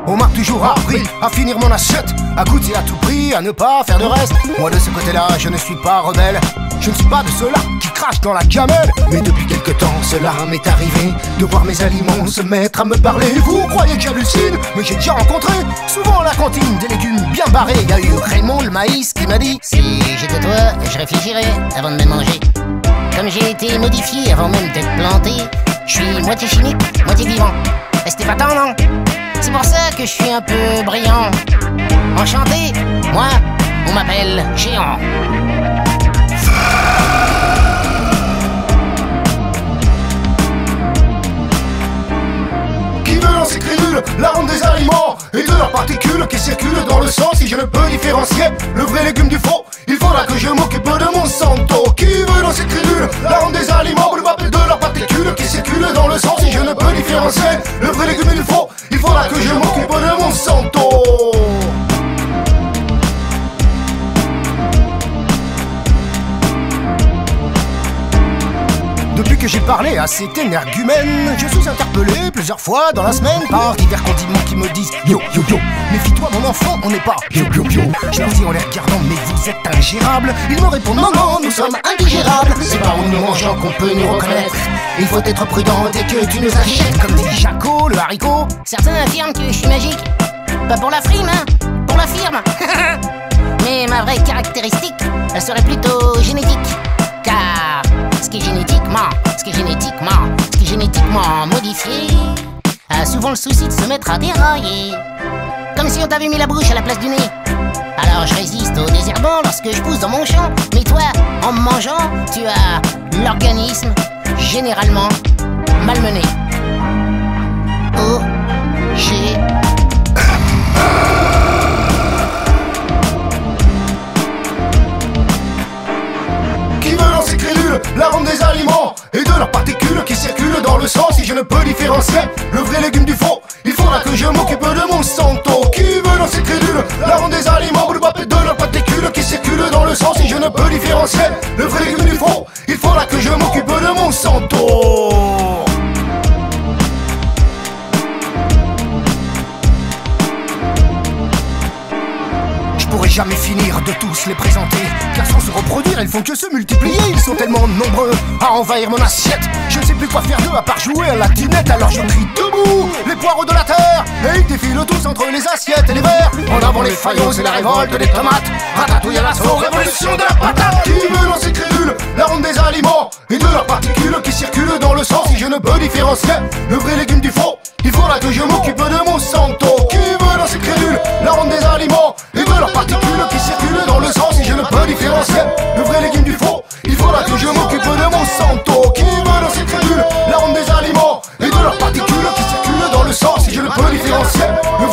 On m'a toujours appris à finir mon assiette, à goûter à tout prix, à ne pas faire de reste. Moi de ce côté-là, je ne suis pas rebelle. Je ne suis pas de ceux-là qui crachent dans la gamelle. Mais depuis quelque temps, cela m'est arrivé de voir mes aliments se mettre à me parler. Vous croyez que j'hallucine? Mais j'ai déjà rencontré souvent à la cantine des légumes bien barrés. Il y a eu Raymond le maïs qui m'a dit: si j'étais toi, je réfléchirais avant de me manger. Comme j'ai été modifié avant même d'être planté, je suis moitié chimique, moitié vivant. Et c'était pas tant, non? C'est pour ça que je suis un peu brillant. Enchanté, moi, on m'appelle Géant. Qui veut lancer crédule la ronde des aliments et de leurs particules qui circulent dans le sang? Si je ne peux différencier le vrai légume du faux, il faudra que je m'occupe de Monsanto. Qui veut lancer crédule la ronde des aliments et de leurs particules qui circulent dans le sang? Si je ne peux différencier le vrai légume du faux, il faudra que je m'occupe de Monsanto. Depuis que j'ai parlé à cet énergumène, je suis interpellé plusieurs fois dans la semaine par divers condiments qui me disent: yo yo yo, méfie-toi mon enfant, on n'est pas bio bio bio. Je leur dis en les regardant: mais vous êtes ingérables. Ils me répondent: non non, nous sommes indigérables. C'est pas en nous mangeant qu'on peut nous reconnaître. Il faut être prudent dès que tu nous achètes. Comme dit Jaco, le haricot. Certains affirment que je suis magique. Pas pour la frime, hein, pour la firme. Mais ma vraie caractéristique, elle serait plutôt génétique. Car ce qui est génétiquement modifié a souvent le souci de se mettre à dérailler. Comme si on t'avait mis la bouche à la place du nez. Alors je résiste au désherbant lorsque je pousse dans mon champ. Mais toi, en me mangeant, tu as l'organisme généralement malmené. O-G. La ronde des aliments et de leurs particules qui circulent dans le sang. Si je ne peux différencier le vrai légume du faux, il faudra que je m'occupe de Monsanto. Qui veut lancer crédule la ronde des aliments et de leurs particules qui circulent dans le sang? Si je ne peux différencier le vrai légume du faux, il faudra que je m'occupe de Monsanto. Je pourrais jamais finir de tous les présenter, car sans se reproduire, ils font que se multiplier. Ils sont tellement nombreux à envahir mon assiette. Je ne sais plus quoi faire d'eux à part jouer à la dinette. Alors je crie debout les poireaux de la terre, et ils défilent tous entre les assiettes et les verres. En avant les faillots et la révolte des tomates, ratatouille à l'assaut, révolution de la patate. Qui veut lancer crédule la ronde des aliments et de leurs particules qui circulent dans le sang? Si je ne peux différencier le vrai légume du faux, il faudra que je m'occupe de Monsanto. Qui veut lancer crédule la ronde des aliments et de leurs particules qui circulent dans le sang? Si je ne peux différencier le vrai légume du faux, il faudra que je m'occupe de Monsanto. Qui veut lancer crédule la ronde des aliments et de leurs particules qui circulent dans le sang? Si je ne peux différencier le